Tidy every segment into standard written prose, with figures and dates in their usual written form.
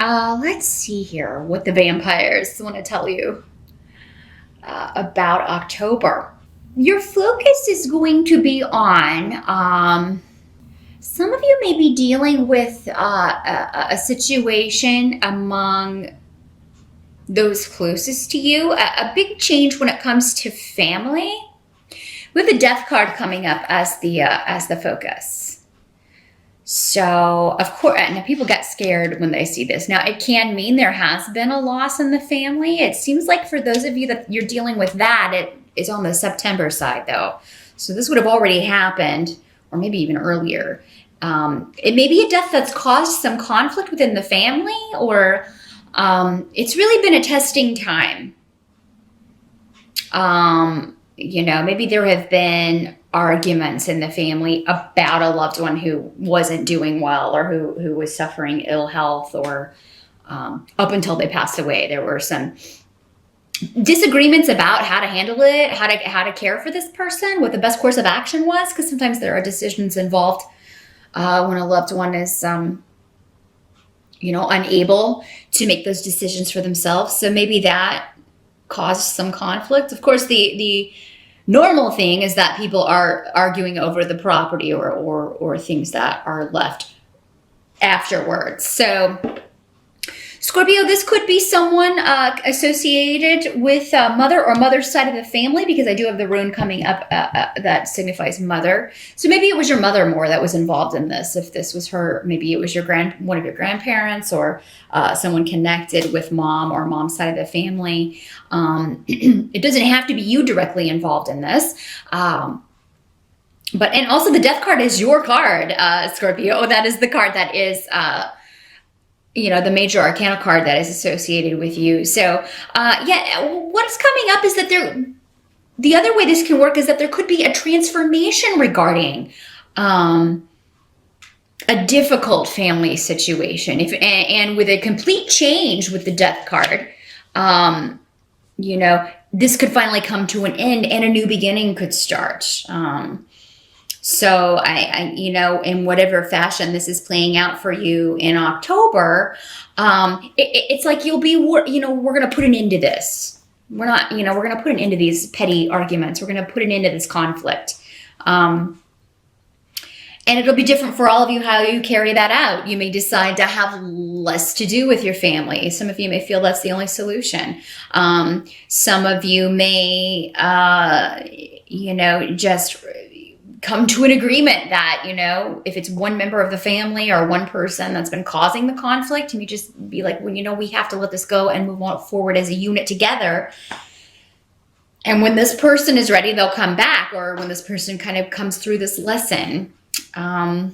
Let's see here what the vampires want to tell you about October. Your focus is going to be on some of you may be dealing with a situation among those closest to you, a big change when it comes to family, with the death card coming up as the focus. So, of course, and people get scared when they see this. Now, it can mean there has been a loss in the family. It seems like for those of you that you're dealing with that, it is on the September side, though. So this would have already happened, or maybe even earlier. It may be a death that's caused some conflict within the family, or it's really been a testing time. Maybe there have been arguments in the family about a loved one who wasn't doing well, or who was suffering ill health, or up until they passed away, there were some disagreements about how to handle it, how to care for this person, what the best course of action was, because sometimes there are decisions involved when a loved one is unable to make those decisions for themselves. So maybe that caused some conflict. Of course, the normal thing is that people are arguing over the property or things that are left afterwards. So Scorpio, this could be someone associated with mother or mother's side of the family, because I do have the rune coming up that signifies mother. So maybe it was your mother more that was involved in this. If this was her, maybe it was one of your grandparents, or someone connected with mom or mom's side of the family. It doesn't have to be you directly involved in this. And also the death card is your card, Scorpio. That is the card that is the major arcana card that is associated with you. So, what's coming up is that the other way this can work is that there could be a transformation regarding a difficult family situation. And with a complete change with the death card, this could finally come to an end and a new beginning could start. So in whatever fashion this is playing out for you in October, it's like you'll be, we're going to put an end to this. We're not, we're going to put an end to these petty arguments. We're going to put an end to this conflict. And it'll be different for all of you how you carry that out. You may decide to have less to do with your family. Some of you may feel that's the only solution. Some of you may, just come to an agreement that, if it's one member of the family or one person that's been causing the conflict, and you just be like, well, we have to let this go and move on forward as a unit together. And when this person is ready, they'll come back, or when this person kind of comes through this lesson. But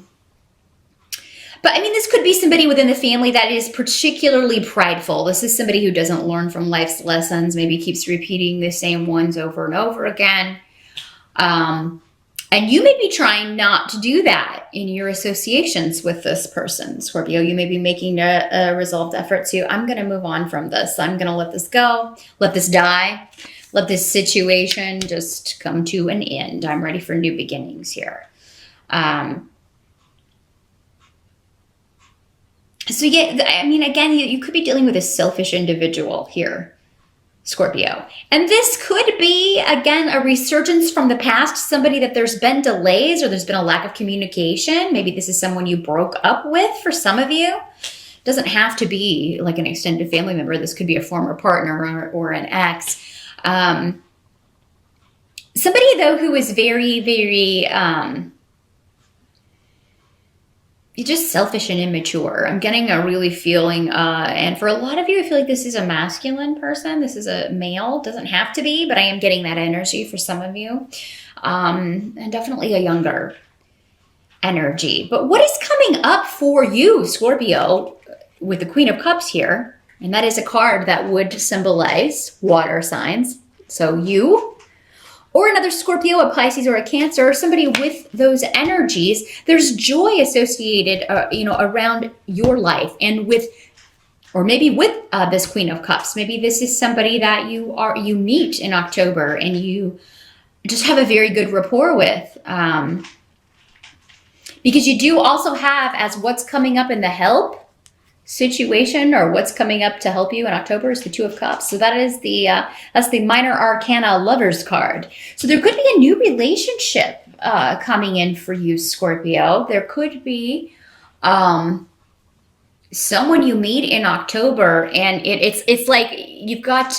this could be somebody within the family that is particularly prideful. This is somebody who doesn't learn from life's lessons, maybe keeps repeating the same ones over and over again. And you may be trying not to do that in your associations with this person, Scorpio. You may be making a resolved effort to, I'm going to move on from this. I'm going to let this go, let this die, let this situation just come to an end. I'm ready for new beginnings here. Again, you could be dealing with a selfish individual here, Scorpio. And this could be, again, a resurgence from the past, somebody that there's been delays or there's been a lack of communication. Maybe this is someone you broke up with for some of you. It doesn't have to be like an extended family member. This could be a former partner or an ex. Somebody, though, who is very, very... you're just selfish and immature. I'm getting a really feeling, and for a lot of you, I feel like this is a masculine person. This is a male. Doesn't have to be, but I am getting that energy for some of you. And definitely a younger energy. But what is coming up for you, Scorpio, with the Queen of Cups here? And that is a card that would symbolize water signs. So you, or another Scorpio, a Pisces, or a Cancer, or somebody with those energies, there's joy associated, around your life, and with, or maybe with this Queen of Cups. Maybe this is somebody that you meet in October and you just have a very good rapport with, because you do also have, as what's coming up in the help, situation or what's coming up to help you in October is the Two of Cups. So that is that's the minor arcana lovers card. So there could be a new relationship coming in for you, Scorpio. There could be someone you meet in October, and it's like you've got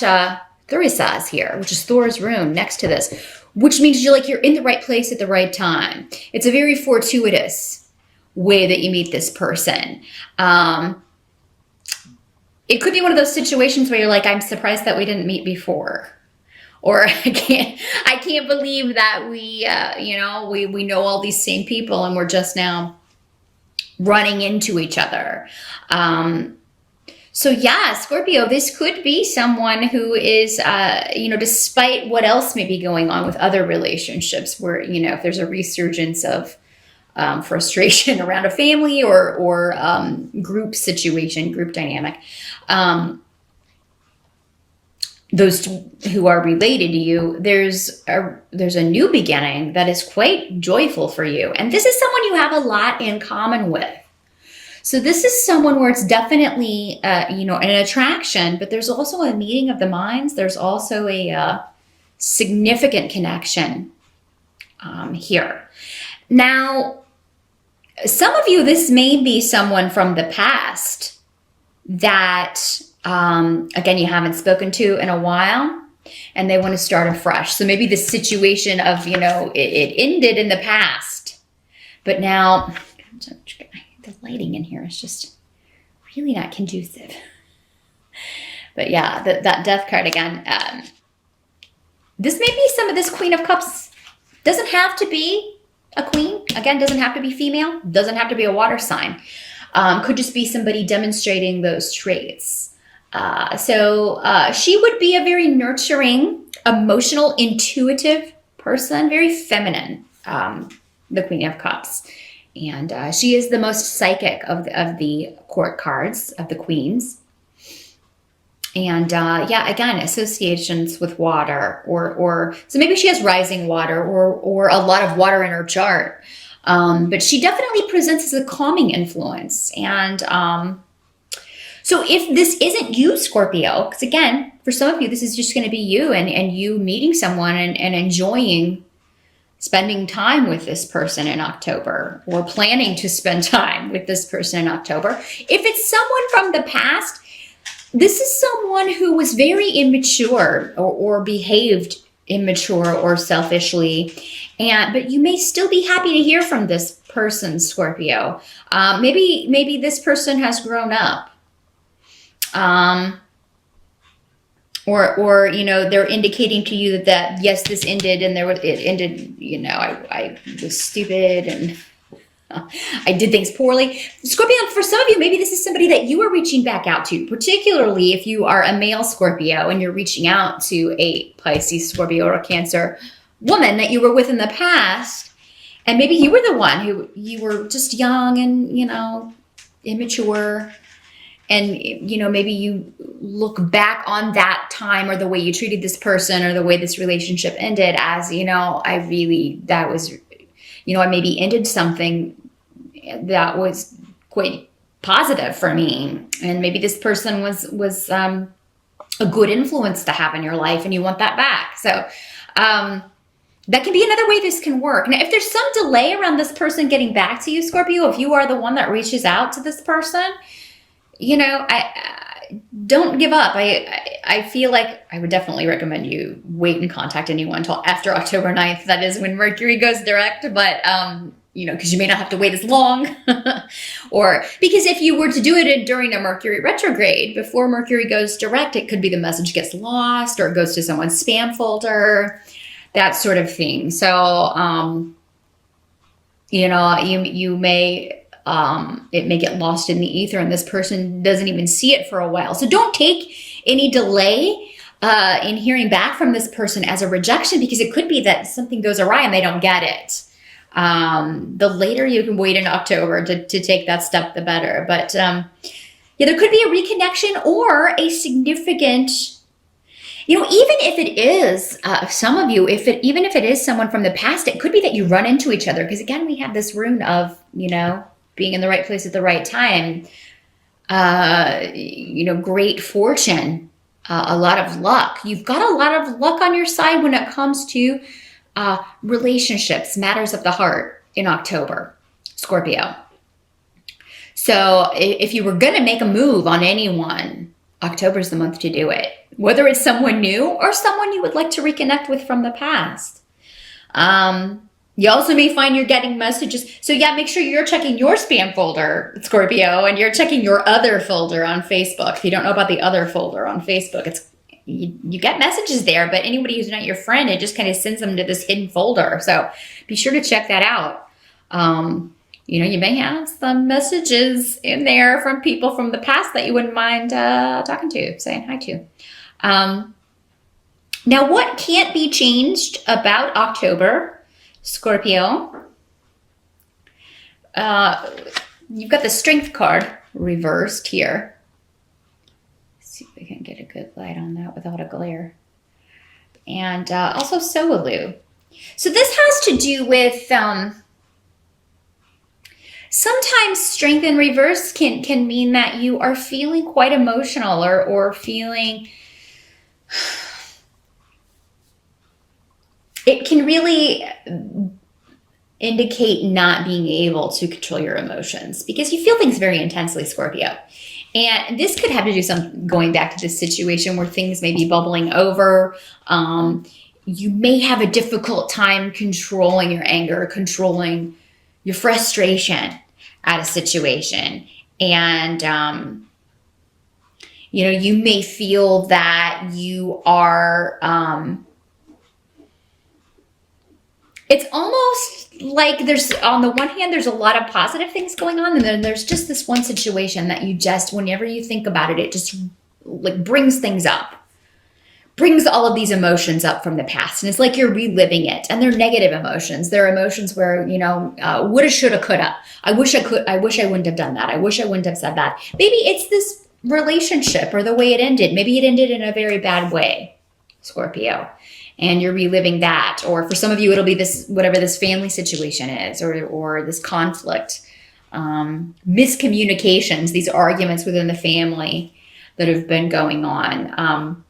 Thurisaz here, which is Thor's rune next to this, which means you're in the right place at the right time. It's a very fortuitous way that you meet this person. It could be one of those situations where you're like, I'm surprised that we didn't meet before. Or I can't believe that we know all these same people and we're just now running into each other. So yeah, Scorpio, this could be someone who is, despite what else may be going on with other relationships where, if there's a resurgence of frustration around a family or group situation, group dynamic, those who are related to you, there's a new beginning that is quite joyful for you. And this is someone you have a lot in common with. So this is someone where it's definitely, an attraction, but there's also a meeting of the minds. There's also a significant connection here. Now, some of you, this may be someone from the past that, again, you haven't spoken to in a while and they want to start afresh. So maybe the situation of, it ended in the past, but now the lighting in here is just really not conducive. But yeah, that death card again. This may be some of this Queen of Cups. Doesn't have to be a queen. Again, doesn't have to be female. Doesn't have to be a water sign. Could just be somebody demonstrating those traits. So she would be a very nurturing, emotional, intuitive person, very feminine, the Queen of Cups. And she is the most psychic of the court cards, of the queens. And again, associations with water or so maybe she has rising water or a lot of water in her chart. But she definitely presents as a calming influence. And so if this isn't you, Scorpio, because again, for some of you, this is just going to be you and you meeting someone and enjoying spending time with this person in October or planning to spend time with this person in October. If it's someone from the past, this is someone who was very immature or behaved immature or selfishly, but you may still be happy to hear from this person, Scorpio. Maybe this person has grown up. Or they're indicating to you that yes, this ended and it ended, I was stupid and I did things poorly. Scorpio, for some of you, maybe this is somebody that you are reaching back out to, particularly if you are a male Scorpio and you're reaching out to a Pisces, Scorpio, or a Cancer woman that you were with in the past. And maybe you were the one who you were just young and, immature. And, maybe you look back on that time or the way you treated this person or the way this relationship ended as, I maybe ended something that was quite positive for me. And maybe this person was a good influence to have in your life and you want that back. So that can be another way this can work. Now, if there's some delay around this person getting back to you, Scorpio, if you are the one that reaches out to this person, I don't give up. I feel like I would definitely recommend you wait and contact anyone until after October 9th. That is when Mercury goes direct, but, because you may not have to wait as long. Or because if you were to do it during a Mercury retrograde, before Mercury goes direct, it could be the message gets lost or it goes to someone's spam folder, that sort of thing. So, you may... it may get lost in the ether and this person doesn't even see it for a while. So don't take any delay in hearing back from this person as a rejection, because it could be that something goes awry and they don't get it. The later you can wait in October to take that step, the better. But there could be a reconnection or a significant, even if it is some of you, even if it is someone from the past, it could be that you run into each other. Because again, we have this rune of, being in the right place at the right time. great fortune, a lot of luck. You've got a lot of luck on your side when it comes to relationships, matters of the heart in October, Scorpio. So if you were going to make a move on anyone, October's the month to do it. Whether it's someone new or someone you would like to reconnect with from the past. You also may find you're getting messages. So yeah, make sure you're checking your spam folder, Scorpio, and you're checking your other folder on Facebook. If you don't know about the other folder on Facebook, you get messages there, but anybody who's not your friend, it just kind of sends them to this hidden folder. So be sure to check that out. You may have some messages in there from people from the past that you wouldn't mind talking to, saying hi to. Now, what can't be changed about October, Scorpio? You've got the Strength card reversed here. Let's see if we can get a good light on that without a glare. And also Soalu. So this has to do with sometimes strength in reverse can mean that you are feeling quite emotional or feeling... It can really indicate not being able to control your emotions because you feel things very intensely, Scorpio. And this could have to do some going back to this situation where things may be bubbling over. You may have a difficult time controlling your anger, controlling your frustration at a situation. And, you may feel that you are... It's almost like there's, on the one hand, there's a lot of positive things going on. And then there's just this one situation that you just, whenever you think about it, it just like brings things up, brings all of these emotions up from the past. And it's like you're reliving it. And they're negative emotions. They're emotions where, woulda, shoulda, coulda. I wish I wouldn't have done that. I wish I wouldn't have said that. Maybe it's this relationship or the way it ended. Maybe it ended in a very bad way, Scorpio. And you're reliving that. Or for some of you, it'll be this, whatever this family situation is, or this conflict, miscommunications, these arguments within the family that have been going on.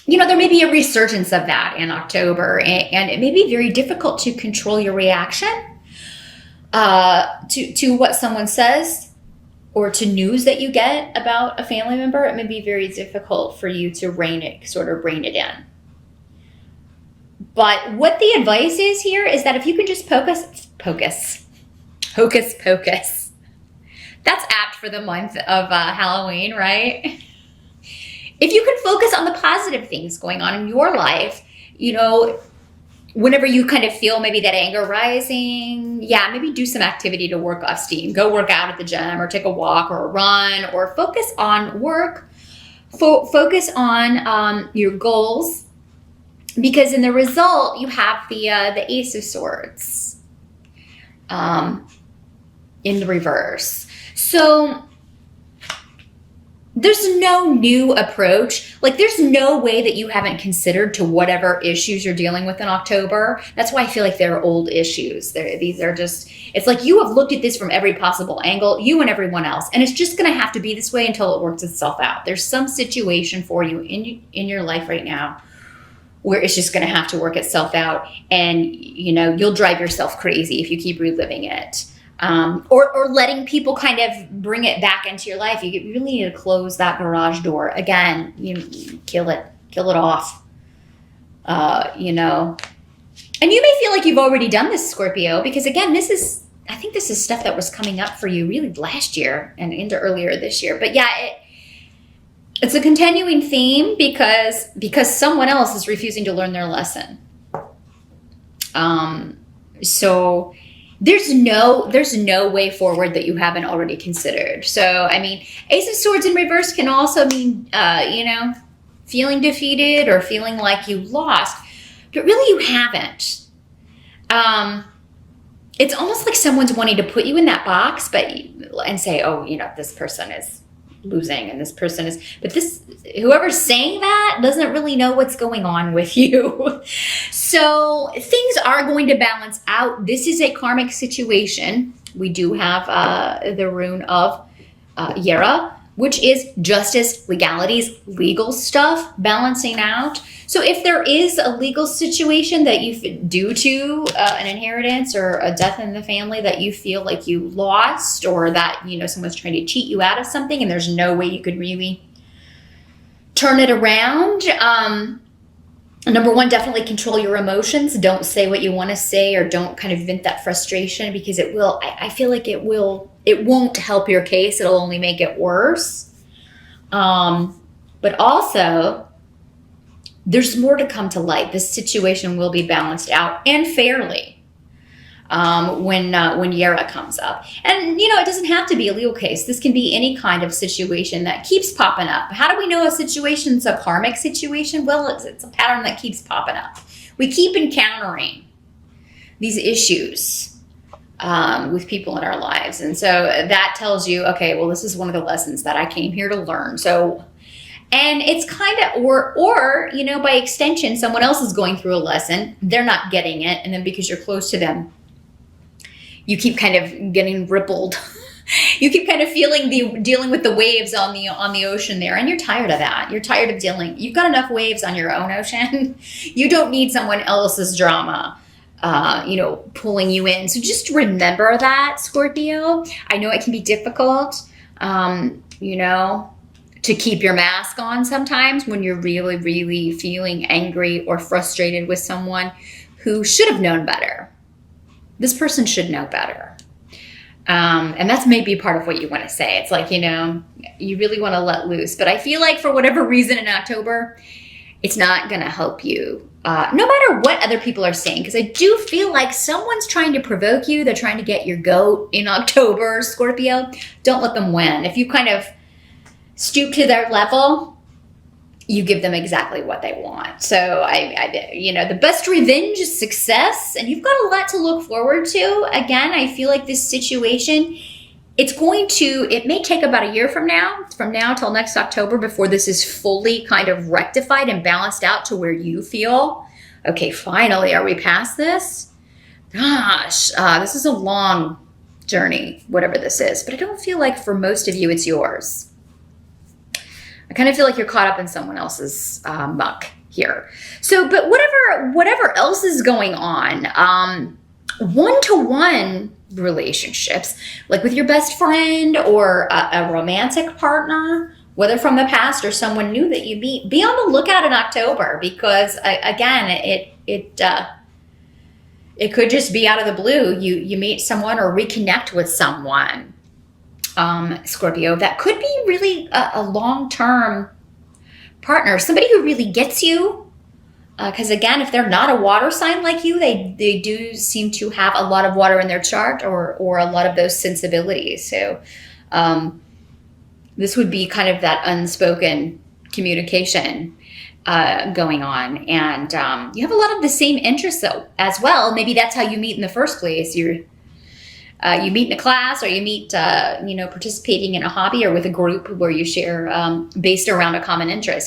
There may be a resurgence of that in October, and it may be very difficult to control your reaction to what someone says or to news that you get about a family member. It may be very difficult for you to rein it in. But what the advice is here is that if you can just hocus pocus. That's apt for the month of Halloween, right? If you can focus on the positive things going on in your life, whenever you kind of feel maybe that anger rising, maybe do some activity to work off steam. Go work out at the gym or take a walk or a run or focus on work. Focus on your goals. Because in the result, you have the Ace of Swords in the reverse. So there's no new approach. Like there's no way that you haven't considered to whatever issues you're dealing with in October. That's why I feel like they're old issues. These are just, it's like you have looked at this from every possible angle, you and everyone else. And it's just going to have to be this way until it works itself out. There's some situation for you in your life right now where it's just going to have to work itself out. And, you'll drive yourself crazy if you keep reliving it. Or letting people kind of bring it back into your life. You really need to close that garage door. Again, kill it off. And you may feel like you've already done this, Scorpio, because again, I think this is stuff that was coming up for you really last year and into earlier this year. But it's a continuing theme because someone else is refusing to learn their lesson. So there's no way forward that you haven't already considered. So, Ace of Swords in reverse can also mean, feeling defeated or feeling like you lost, but really you haven't. It's almost like someone's wanting to put you in that box, and say, oh, this person is losing and this person is, but whoever's saying that doesn't really know what's going on with you. So things are going to balance out. This is a karmic situation. We do have the rune of Yera, which is justice, legalities, legal stuff, balancing out. So if there is a legal situation that you, due to an inheritance or a death in the family, that you feel like you lost, or that, someone's trying to cheat you out of something and there's no way you could really turn it around. Number one, definitely control your emotions. Don't say what you want to say, or don't kind of vent that frustration, because I feel like it won't help your case. It'll only make it worse. But also, there's more to come to light. This situation will be balanced out and fairly when Yera comes up. And, it doesn't have to be a legal case. This can be any kind of situation that keeps popping up. How do we know a situation's a karmic situation? Well, it's a pattern that keeps popping up. We keep encountering these issues with people in our lives. And so that tells you, okay, well, this is one of the lessons that I came here to learn. So, and it's kind of, or, by extension, someone else is going through a lesson. They're not getting it. And then because you're close to them, you keep kind of getting rippled. You keep kind of dealing with the waves on the ocean there. And you're tired of that. You're tired of dealing. You've got enough waves on your own ocean. You don't need someone else's drama, pulling you in. So just remember that, Scorpio. I know it can be difficult, to keep your mask on sometimes when you're really, really feeling angry or frustrated with someone who should have known better. This person should know better. And that's maybe part of what you want to say. It's like, you really want to let loose. But I feel like for whatever reason in October, it's not going to help you, no matter what other people are saying. Because I do feel like someone's trying to provoke you. They're trying to get your goat in October, Scorpio. Don't let them win. If you kind of stoop to their level, you give them exactly what they want. So the best revenge is success, and you've got a lot to look forward to. Again, I feel like this situation, it may take about a year from now till next October before this is fully kind of rectified and balanced out to where you feel, okay, finally, are we past this? Gosh, this is a long journey, whatever this is, but I don't feel like for most of you, it's yours. I kind of feel like you're caught up in someone else's muck here. So, but whatever else is going on, one-to-one relationships, like with your best friend or a romantic partner, whether from the past or someone new that you meet, be on the lookout in October, because again, it could just be out of the blue. You meet someone or reconnect with someone, Scorpio, that could be really a long-term partner, somebody who really gets you. Because again, if they're not a water sign like you, they do seem to have a lot of water in their chart, or a lot of those sensibilities. So this would be kind of that unspoken communication going on. And you have a lot of the same interests as well. Maybe that's how you meet in the first place. You meet in a class, or you meet, participating in a hobby or with a group where you share based around a common interest.